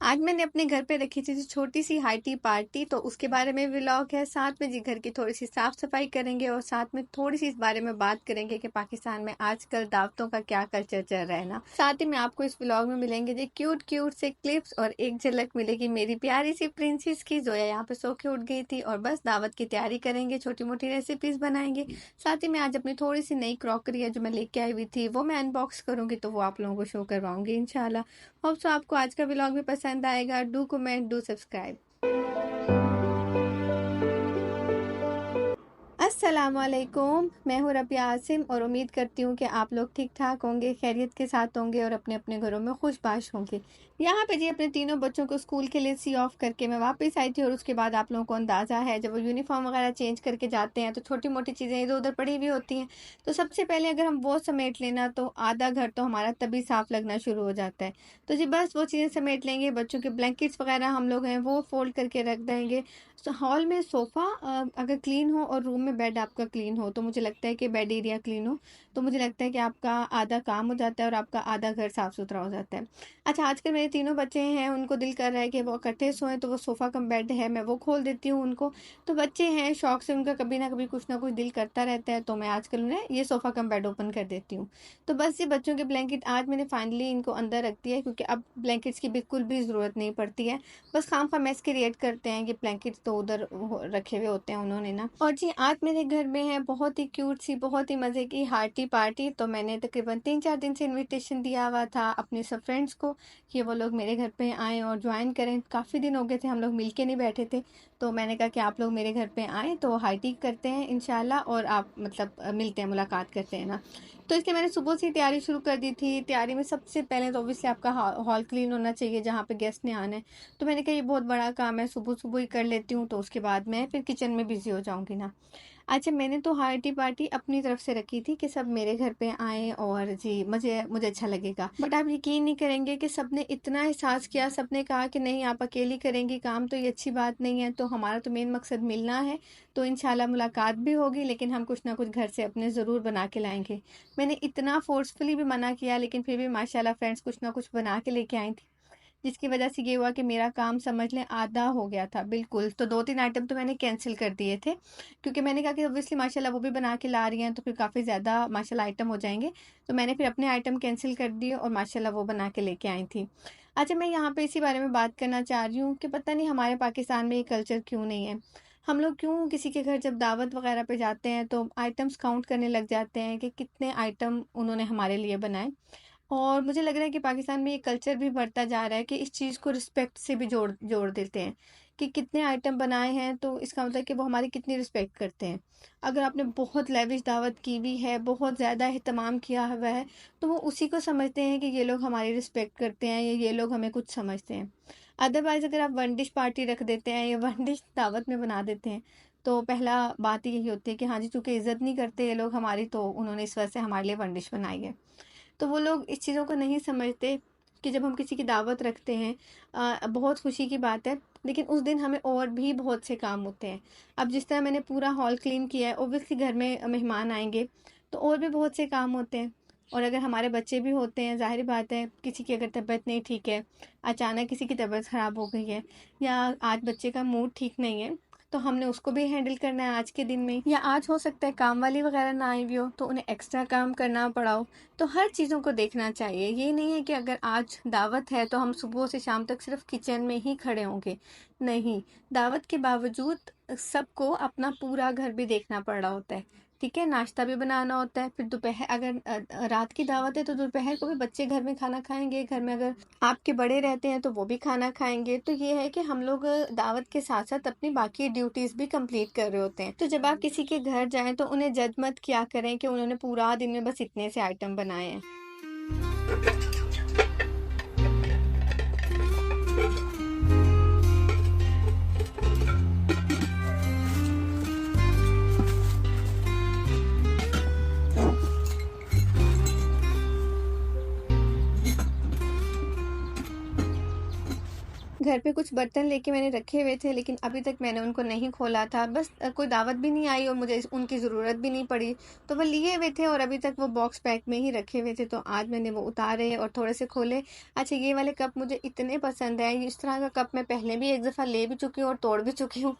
आज मैंने अपने घर पे रखी थी छोटी सी हाई टी पार्टी, तो उसके बारे में व्लॉग है। साथ में जी घर की थोड़ी सी साफ सफाई करेंगे और साथ में थोड़ी सी इस बारे में बात करेंगे कि पाकिस्तान में आजकल दावतों का क्या कल्चर चल रहा है ना। साथ ही में आपको इस व्लॉग में मिलेंगे जी क्यूट क्यूट से क्लिप्स और एक झलक मिलेगी मेरी प्यारी सी प्रिंसेस की। जोया यहाँ पे सो के उठ गई थी और बस दावत की तैयारी करेंगे, छोटी मोटी रेसिपीज बनाएंगे। साथ ही में आज अपनी थोड़ी सी नई क्रॉकरी है जो मैं लेके आई हुई थी, वो मैं अनबॉक्स करूंगी, तो वो आप लोगों को शो करवाऊंगी इंशाल्लाह। होप सो आपको आज का व्लॉग भी पसंद आएगा। Do comment, do subscribe. अस्सलामुअलैकुम, मैं हूँ रबिया आसिम और उम्मीद करती हूँ कि आप लोग ठीक ठाक होंगे, खैरियत के साथ होंगे और अपने अपने घरों में खुशबाश होंगे। यहाँ पे जी अपने तीनों बच्चों को स्कूल के लिए सी ऑफ करके मैं वापस आई थी और उसके बाद आप लोगों को अंदाज़ा है जब वो यूनिफॉर्म वगैरह चेंज करके जाते हैं तो छोटी मोटी चीज़ें इधर उधर पड़ी हुई होती हैं। तो सबसे पहले अगर हम वो समेट लेना तो आधा घर तो हमारा तभी साफ लगना शुरू हो जाता है। तो जी बस वो चीज़ें समेट लेंगे, बच्चों के ब्लैंकेट्स वगैरह हम लोग हैं वो फोल्ड करके रख देंगे। हॉल में सोफ़ा अगर क्लीन हो और रूम में बेड आपका क्लीन हो तो मुझे लगता है कि बेड एरिया क्लीन हो तो मुझे लगता है कि आपका आधा काम हो जाता है और आपका आधा घर साफ़ सुथरा हो जाता है। अच्छा, आजकल मेरे तीनों बच्चे हैं, उनको दिल कर रहा है कि वो इकट्ठे सोएं, तो वो सोफ़ा कम बेड है, मैं वो खोल देती हूँ उनको। तो बच्चे हैं, शौक से उनका कभी ना कभी कुछ ना कुछ दिल करता रहता है, तो मैं आजकल उन्हें ये सोफ़ा कम बेड ओपन कर देती हूँ। तो बस ये बच्चों के ब्लैंकेट आज मैंने फाइनली इनको अंदर रख दिया है, क्योंकि अब ब्लैंकेट्स की बिल्कुल भी ज़रूरत नहीं पड़ती है। बस खामखा मैस क्रिएट करते हैं कि ब्लैंकेट्स तो उधर रखे हुए होते हैं उन्होंने ना। और जी आज मेरे घर में है बहुत ही क्यूट सी, बहुत ही मज़े की हार्टी पार्टी। तो मैंने तकरीबन 3-4 दिन से इनविटेशन दिया हुआ था अपने सब फ्रेंड्स को कि वो लोग मेरे घर पे आएँ और ज्वाइन करें। काफ़ी दिन हो गए थे हम लोग मिल के नहीं बैठे थे, तो मैंने कहा कि आप लोग मेरे घर पे आएँ तो हाई टी करते हैं इंशाल्लाह, और आप मतलब मिलते हैं, मुलाकात करते हैं ना। तो इसलिए मैंने सुबह से ही तैयारी शुरू कर दी थी। तैयारी में सबसे पहले तो ऑब्वियसली आपका हॉल क्लीन होना चाहिए जहाँ पे गेस्ट ने आना है। तो मैंने कहा ये बहुत बड़ा काम है, सुबह सुबह ही कर लेती हूँ, तो उसके बाद मैं फिर किचन में बिजी हो जाऊंगी ना। अच्छा, मैंने तो हार्टी पार्टी अपनी तरफ से रखी थी कि सब मेरे घर पे आए और जी मुझे मुझे अच्छा लगेगा। बट आप यकीन नहीं करेंगे कि सबने इतना एहसास किया, सबने कहा कि नहीं आप अकेली करेंगी काम तो ये अच्छी बात नहीं है। तो हमारा तो मेन मकसद मिलना है, तो इंशाल्लाह मुलाकात भी होगी, लेकिन हम कुछ ना कुछ घर से अपने ज़रूर बना के लाएंगे। मैंने इतना फोर्सफुली भी मना किया, लेकिन फिर भी माशाल्लाह फ्रेंड्स कुछ ना कुछ बना के लेके आई थी, जिसकी वजह से ये हुआ कि मेरा काम समझ लें आधा हो गया था बिल्कुल। तो 2-3 आइटम तो मैंने कैंसिल कर दिए थे, क्योंकि मैंने कहा कि ऑब्वियसली माशाल्लाह वो भी बना के ला रही हैं तो फिर काफ़ी ज़्यादा माशाल्लाह आइटम हो जाएंगे। तो मैंने फिर अपने आइटम कैंसिल कर दिए और माशाल्लाह वो बना के लेके आई थी। अच्छा, मैं यहाँ पे इसी बारे में बात करना चाह रही हूँ कि पता नहीं हमारे पाकिस्तान में ये कल्चर क्यों नहीं है। हम लोग क्यों किसी के घर जब दावत वगैरह पे जाते हैं तो आइटम्स काउंट करने लग जाते हैं कि कितने आइटम उन्होंने हमारे लिए बनाए। और मुझे लग रहा है कि पाकिस्तान में ये कल्चर भी बढ़ता जा रहा है कि इस चीज़ को रिस्पेक्ट से भी जोड़ जोड़ देते हैं कि कितने आइटम बनाए हैं तो इसका मतलब कि वो हमारी कितनी रिस्पेक्ट करते हैं। अगर आपने बहुत लेविश दावत की हुई है, बहुत ज़्यादा एहतमाम किया हुआ है, तो वो उसी को समझते हैं कि ये लोग हमारी रिस्पेक्ट करते हैं या ये लोग हमें कुछ समझते हैं। अदरवाइज़ अगर आप वन डिश पार्टी रख देते हैं या वन डिश दावत में बना देते हैं, तो पहला बात यही होती है कि हाँ जी, चूँकि इज़्ज़त नहीं करते ये लोग हमारी, तो उन्होंने इस वजह से हमारे लिए वन डिश बनाई है। तो वो लोग इस चीज़ों को नहीं समझते कि जब हम किसी की दावत रखते हैं, बहुत खुशी की बात है, लेकिन उस दिन हमें और भी बहुत से काम होते हैं। अब जिस तरह मैंने पूरा हॉल क्लीन किया है, ओब्वियसली घर में मेहमान आएंगे तो और भी बहुत से काम होते हैं। और अगर हमारे बच्चे भी होते हैं, ज़ाहिर बात है किसी की अगर तबीयत नहीं ठीक है, अचानक किसी की तबीयत ख़राब हो गई है, या आज बच्चे का मूड ठीक नहीं है, तो हमने उसको भी हैंडल करना है आज के दिन में। या आज हो सकता है काम वाली वगैरह ना आई हुई हो तो उन्हें एक्स्ट्रा काम करना पड़ा हो। तो हर चीज़ों को देखना चाहिए। ये नहीं है कि अगर आज दावत है तो हम सुबह से शाम तक सिर्फ किचन में ही खड़े होंगे। नहीं, दावत के बावजूद सबको अपना पूरा घर भी देखना पड़ रहा होता है। ठीक है, नाश्ता भी बनाना होता है, फिर दोपहर अगर रात की दावत है तो दोपहर को भी बच्चे घर में खाना खाएंगे, घर में अगर आपके बड़े रहते हैं तो वो भी खाना खाएंगे। तो ये है कि हम लोग दावत के साथ साथ अपनी बाकी ड्यूटीज भी कंप्लीट कर रहे होते हैं। तो जब आप किसी के घर जाएं तो उन्हें जज मत किया करें कि उन्होंने पूरा दिन में बस इतने से आइटम बनाए हैं। घर पे कुछ बर्तन लेके मैंने रखे हुए थे, लेकिन अभी तक मैंने उनको नहीं खोला था। बस कोई दावत भी नहीं आई और मुझे उनकी ज़रूरत भी नहीं पड़ी, तो वो लिए हुए थे और अभी तक वो बॉक्स पैक में ही रखे हुए थे। तो आज मैंने वो उतारे और थोड़े से खोले। अच्छा, ये वाले कप मुझे इतने पसंद है। इस तरह का कप मैं पहले भी एक दफ़ा ले भी चुकी हूँ और तोड़ भी चुकी हूँ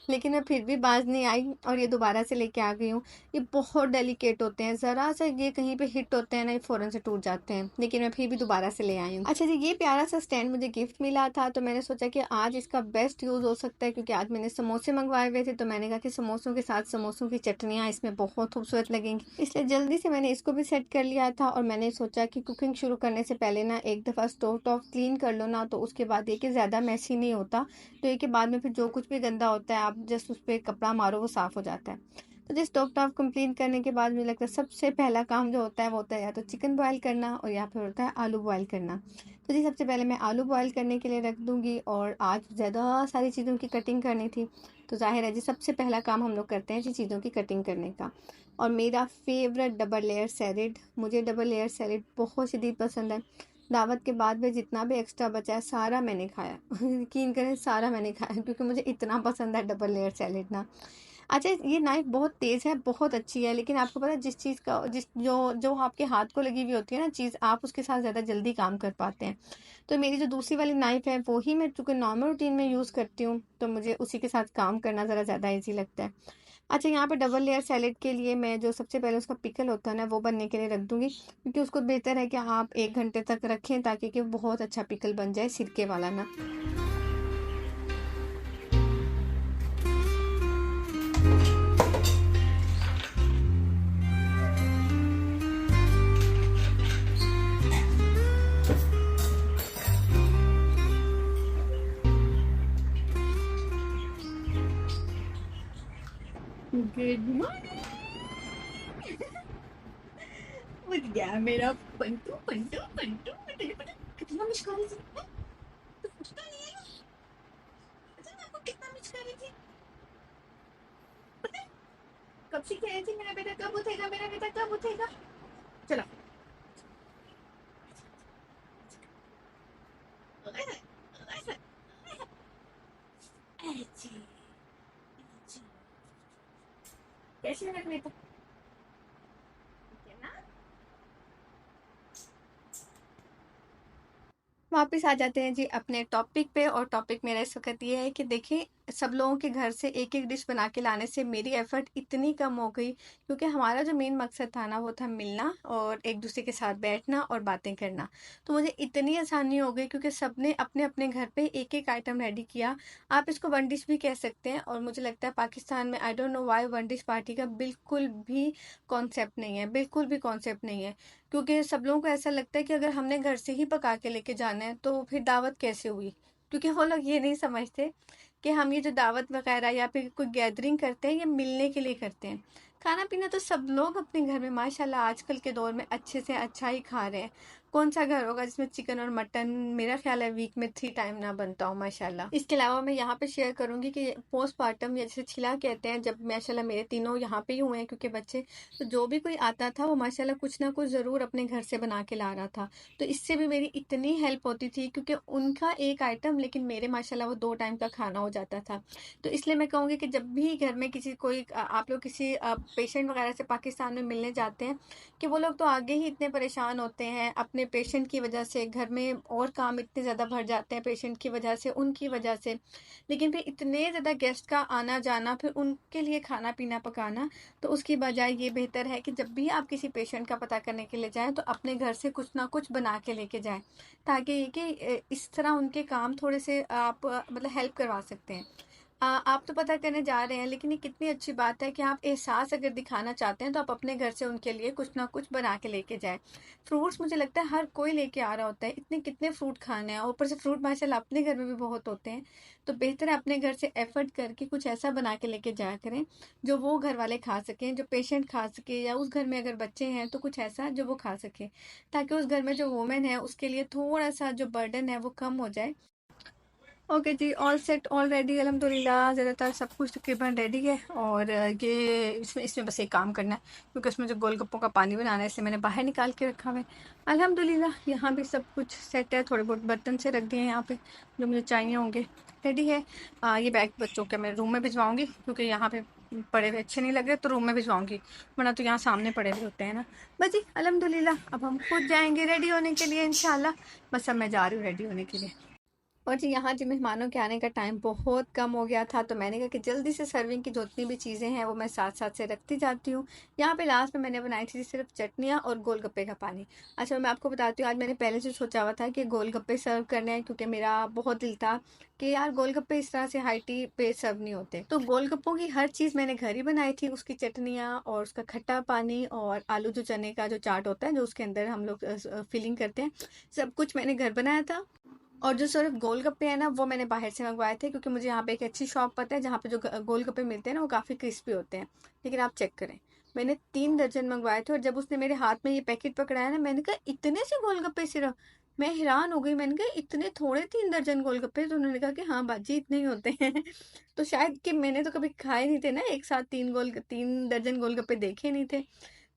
लेकिन मैं फिर भी बाज नहीं आई और ये दोबारा से लेके आ गई हूँ। ये बहुत डेलिकेट होते हैं, ज़रा सा ये कहीं पे हिट होते हैं ना, ये फ़ौरन से टूट जाते हैं, लेकिन मैं फिर भी दोबारा से ले आई हूँ। अच्छा जी, ये प्यारा सा स्टैंड मुझे गिफ्ट मिला था, तो मैंने सोचा कि आज इसका बेस्ट यूज़ हो सकता है, क्योंकि आज मैंने समोसे मंगवाए हुए थे। तो मैंने कहा कि समोसों के साथ समोसों की चटनियाँ इसमें बहुत खूबसूरत लगेंगी, इसलिए जल्दी से मैंने इसको भी सेट कर लिया था। और मैंने सोचा कि कुकिंग शुरू करने से पहले ना एक दफ़ा स्टोव टॉप क्लीन कर लो ना, तो उसके बाद ये कि ज़्यादा मैसी नहीं होता। तो ये के बाद में फिर जो कुछ भी गंदा होता है, आप जस्ट उस पर कपड़ा मारो, वो साफ़ हो जाता है। तो जी, स्टोव टॉप कंप्लीट करने के बाद मुझे लगता है सबसे पहला काम जो होता है वो होता है या तो चिकन बॉयल करना और या फिर होता है आलू बॉयल करना। तो जी, सबसे पहले मैं आलू बॉयल करने के लिए रख दूंगी, और आज ज़्यादा सारी चीज़ों की कटिंग करनी थी, तो जाहिर है जी सबसे पहला काम हम लोग करते हैं जी चीज़ों की कटिंग करने का। और मेरा फेवरेट डबल लेयर सैलेड, मुझे डबल लेयर सैलेड बहुत शदीद पसंद है। दावत के बाद में जितना भी एक्स्ट्रा बचा है सारा मैंने खाया यकीन करें, सारा मैंने खाया, क्योंकि मुझे इतना पसंद है डबल लेयर सैलेड ना। अच्छा, ये नाइफ बहुत तेज़ है, बहुत अच्छी है, लेकिन आपको पता है जिस चीज़ का जिस जो जो आपके हाथ को लगी हुई होती है ना चीज़, आप उसके साथ ज़्यादा जल्दी काम कर पाते हैं। तो मेरी जो दूसरी वाली नाइफ है वो ही मैं चूँकि नॉर्मल रूटीन में यूज़ करती हूँ, तो मुझे उसी के साथ काम करना ज़रा ज़्यादा ईजी लगता है। अच्छा, यहाँ पे डबल लेयर सैलेड के लिए मैं जो सबसे पहले उसका पिकल होता है ना वो बनने के लिए रख दूँगी, क्योंकि उसको बेहतर है कि आप 1 घंटे तक रखें, ताकि कि बहुत अच्छा पिकल बन जाए सिरके वाला ना। गुड मॉर्निंग उठ गया मेरा पंटू पंटू पंटू। तेरे पता कितना मिस कर रही थी मैं? तो उठता नहीं है। पता है मैं आपको कितना मिस कर रही थी? पता है कब से कह रही थी मेरा बेटा कब उठेगा, मेरा बेटा कब उठेगा। चलो। Aichi, Aichi. कैसे लग रही था? ठीक है ना? वापस आ जाते हैं जी अपने टॉपिक पे, और टॉपिक मेरा इस वक्त ये है कि देखिए, सब लोगों के घर से एक एक डिश बना के लाने से मेरी एफर्ट इतनी कम हो गई, क्योंकि हमारा जो मेन मकसद था ना वो था मिलना और एक दूसरे के साथ बैठना और बातें करना। तो मुझे इतनी आसानी हो गई, क्योंकि सबने अपने अपने घर पे एक एक आइटम रेडी किया। आप इसको वन डिश भी कह सकते हैं, और मुझे लगता है पाकिस्तान में I don't know why one dish party का बिल्कुल भी कॉन्सेप्ट नहीं है, बिल्कुल भी कॉन्सेप्ट नहीं है। क्योंकि सब लोगों को ऐसा लगता है कि अगर हमने घर से ही पका के लेके जाना है तो फिर दावत कैसे हुई। क्योंकि वो लोग ये नहीं समझते कि हम ये जो दावत वगैरह या फिर कोई गैदरिंग करते हैं, ये मिलने के लिए करते हैं। खाना पीना तो सब लोग अपने घर में माशाल्लाह आजकल के दौर में अच्छे से अच्छा ही खा रहे हैं। कौन सा घर होगा जिसमें चिकन और मटन, मेरा ख्याल है वीक में 3 टाइम ना बनता हो माशाल्लाह। इसके अलावा मैं यहाँ पे शेयर करूंगी कि पोस्टमार्टम या जैसे छिला कहते हैं, जब माशाल्लाह मेरे तीनों यहाँ पे ही हुए हैं क्योंकि बच्चे, तो जो भी कोई आता था वो माशाल्लाह कुछ ना कुछ ज़रूर अपने घर से बना के ला रहा था। तो इससे भी मेरी इतनी हेल्प होती थी, क्योंकि उनका एक आइटम लेकिन मेरे माशाल्लाह वो 2 टाइम का खाना हो जाता था। तो इसलिए मैं कहूँगी कि जब भी घर में किसी कोई आप लोग किसी पेशेंट वगैरह से पाकिस्तान में मिलने जाते हैं, कि वो लोग तो आगे ही इतने परेशान होते हैं अपने पेशेंट की वजह से, घर में और काम इतने ज़्यादा भर जाते हैं पेशेंट की वजह से, उनकी वजह से। लेकिन फिर इतने ज़्यादा गेस्ट का आना जाना, फिर उनके लिए खाना पीना पकाना, तो उसकी बजाय ये बेहतर है कि जब भी आप किसी पेशेंट का पता करने के लिए जाएं तो अपने घर से कुछ ना कुछ बना के लेके जाएं, ताकि ये कि इस तरह उनके काम थोड़े से आप मतलब हेल्प करवा सकते हैं। आप तो पता करने जा रहे हैं, लेकिन ये कितनी अच्छी बात है कि आप एहसास अगर दिखाना चाहते हैं तो आप अपने घर से उनके लिए कुछ ना कुछ बना के लेके जाएं। फ्रूट्स मुझे लगता है हर कोई लेके आ रहा होता है, इतने कितने फ्रूट खाने हैं, ऊपर से फ्रूट माशाल्लाह अपने घर में भी बहुत होते हैं। तो बेहतर है अपने घर से एफर्ट करके कुछ ऐसा बना के लेके जाया करें जो वो घर वाले खा सकें, जो पेशेंट खा सके, या उस घर में अगर बच्चे हैं तो कुछ ऐसा जो वो खा सके, ताकि उस घर में जो वुमेन है उसके लिए थोड़ा सा जो बर्डन है वो कम हो जाए। ओके जी, ऑल सेट ऑल रेडी अल्हम्दुलिल्लाह, ज़्यादातर सब कुछ तकरीबन रेडी है। और ये इसमें इसमें बस एक काम करना है, क्योंकि उसमें जो गोलगप्पों का पानी बनाना है इसलिए मैंने बाहर निकाल के रखा हुआ है। अल्हम्दुलिल्लाह यहाँ भी सब कुछ सेट है, थोड़े बहुत बर्तन से रख दिए हैं यहाँ पे जो मुझे चाहिए होंगे, रेडी है। ये बैग बच्चों के मैं रूम में भिजवाऊँगी, क्योंकि यहाँ पे पड़े हुए अच्छे नहीं लग रहे, तो रूम में भिजवाऊँगी, वरना तो यहाँ सामने पड़े हुए होते हैं ना। बस जी अल्हम्दुलिल्लाह, अब हम खुद जाएंगे रेडी होने के लिए इंशाल्लाह। बस अब मैं जा रही हूँ रेडी होने के लिए। और जी यहाँ जी मेहमानों के आने का टाइम बहुत कम हो गया था, तो मैंने कहा कि जल्दी से सर्विंग की जितनी भी चीज़ें हैं वो मैं साथ साथ से रखती जाती हूँ। यहाँ पे लास्ट में मैंने बनाई थी सिर्फ चटनियाँ और गोलगप्पे का पानी। अच्छा मैं आपको बताती हूँ, आज मैंने पहले से सोचा हुआ था कि गोलगप्पे सर्व करने हैं, क्योंकि मेरा बहुत दिल था कि यार गोलगप्पे इस तरह से हाई टी पे सर्व नहीं होते। तो गोलगप्पों की हर चीज़ मैंने घर ही बनाई थी, उसकी चटनियाँ और उसका खट्टा पानी और आलू जो चने का जो चाट होता है जो उसके अंदर हम लोग फिलिंग करते हैं, सब कुछ मैंने घर बनाया था। और जो सिर्फ गोलगप्पे हैं ना वो मैंने बाहर से मंगवाए थे, क्योंकि मुझे यहाँ पे एक अच्छी शॉप पता है जहाँ पे जो गोलगप्पे मिलते हैं ना वो काफ़ी क्रिस्पी होते हैं। लेकिन आप चेक करें, मैंने 3 दर्जन मंगवाए थे, और जब उसने मेरे हाथ में ये पैकेट पकड़ाया ना, मैंने कहा इतने से गोलगप्पे सिर्फ। मैं हैरान हो गई, मैंने कहा इतने थोड़े 3 दर्जन गोलगप्पे। तो उन्होंने कहा कि हाँ बाजी इतने ही होते हैं। तो शायद कि मैंने तो कभी खाए नहीं थे ना एक साथ 3 दर्जन गोलगप्पे देखे नहीं थे।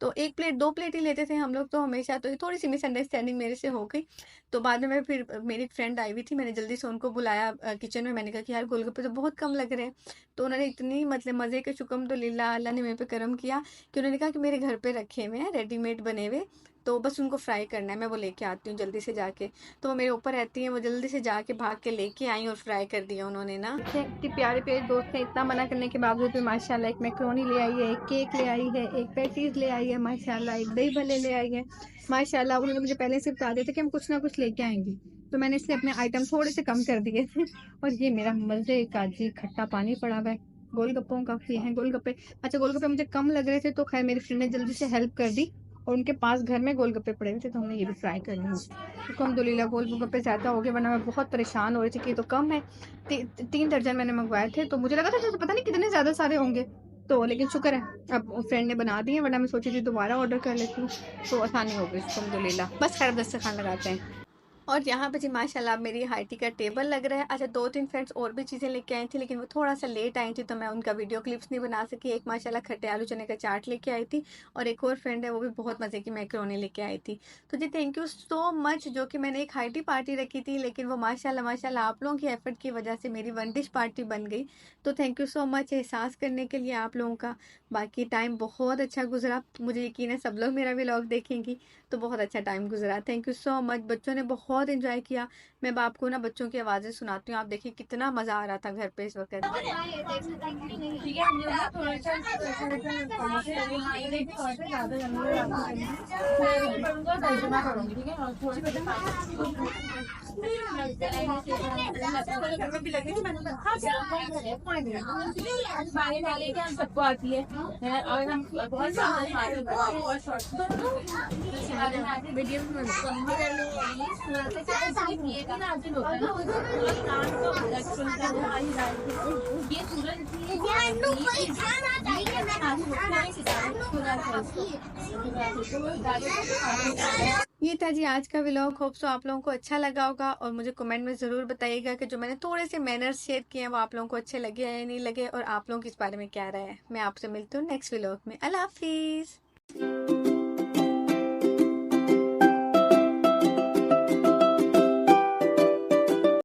तो एक प्लेट 2 प्लेट ही लेते थे हम लोग तो हमेशा, तो ये थोड़ी सी मिसअंडरस्टैंडिंग मेरे से हो गई। तो बाद में मैं फिर मेरी एक फ्रेंड आई हुई थी, मैंने जल्दी से उनको बुलाया किचन में। मैंने कहा कि यार गोलगप्पे तो बहुत कम लग रहे हैं। तो उन्होंने इतनी मतलब मज़े के शुक्र तो लिल्ला, अल्लाह ने मेरे पे करम किया कि उन्होंने कहा कि मेरे घर पे रखे हुए हैं रेडीमेड बने हुए, तो बस उनको फ्राई करना है, मैं वो लेके आती हूँ जल्दी से जाके। तो वो मेरे ऊपर रहती हैं, वो जल्दी से जाके भाग के लेके आई और फ्राई कर दिया उन्होंने ना। इतने प्यारे प्यारे दोस्त हैं, इतना मना करने के बावजूद भी माशाल्लाह एक मैक्रोनी ले आई है, एक केक ले आई है, एक पैटीज ले आई है माशाल्लाह, एक दही भल्ले ले आई है माशाल्लाह। उन्होंने मुझे पहले से बता दिया था कि हम कुछ ना कुछ लेके आएंगे, तो मैंने इसलिए अपने आइटम थोड़े से कम कर दिए थे। और ये मेरा मज़े का जी खट्टा पानी पड़ा हुआ है गोलगप्पों का। ये हैं गोलगप्पे। अच्छा गोलगप्पे मुझे कम लग रहे थे, तो खैर मेरी फ्रेंड ने जल्दी से हेल्प कर दी, और उनके पास घर में गोलगप्पे पड़े हुए थे, तो हमने ये भी फ्राई कर लिए। अल्हम्दुलिल्लाह गोलगप्पे ज़्यादा हो गए, वरना मैं बहुत परेशान हो रही थी कि ये तो कम है। 3 दर्जन मैंने मंगवाए थे, तो मुझे लगा था जैसे पता नहीं कितने ज़्यादा सारे होंगे। तो लेकिन शुक्र है अब फ्रेंड ने बना दिए, वरना मैं सोची थी दोबारा ऑर्डर कर लेती हूँ, तो आसानी हो गई अल्हम्दुलिल्लाह। बस खैर दस्तरखान लगाते हैं। और यहाँ पे जी माशाल्लाह मेरी हाई टी का टेबल लग रहा है। अच्छा 2-3 फ्रेंड्स और भी चीज़ें लेके आई थी, लेकिन वो थोड़ा सा लेट आई थी, तो मैं उनका वीडियो क्लिप्स नहीं बना सकी। एक माशाल्लाह खट्टे आलू चने का चाट लेके आई थी, और एक और फ्रेंड है वो भी बहुत मज़े की मैक्रोनी लेके आई थी। तो जी थैंक यू सो मच, जो कि मैंने एक हाई टी पार्टी रखी थी, लेकिन वो माशाल्लाह माशाल्लाह आप लोगों की एफर्ट की वजह से मेरी 1 डिश पार्टी बन गई। तो थैंक यू सो मच एहसास करने के लिए आप लोगों का। बाकी टाइम बहुत अच्छा गुजरा, मुझे यकीन है सब लोग मेरा व्लॉग देखेंगी, तो बहुत अच्छा टाइम गुजरा। थैंक यू सो मच, बच्चों ने बहुत एंजॉय किया। मैं बाप को ना बच्चों की आवाज़ें सुनाती हूँ, आप देखिए कितना मज़ा आ रहा था घर पे इस वक्त। सबको आती है और हम बहुत वीडियो में ये भी नाजिल होता है ना, कान को अलग सुनता है, ये ये था जी आज का व्लॉग। होप सो आप लोगों को अच्छा लगा होगा, और मुझे कमेंट में ज़रूर बताइएगा कि जो मैंने थोड़े से मैनर्स शेयर किए हैं वो आप लोगों को अच्छे लगे या नहीं लगे, और आप लोगों की इस बारे में क्या राय है। मैं आपसे मिलती हूँ नेक्स्ट व्लॉग में। अल्लाह हाफिज़।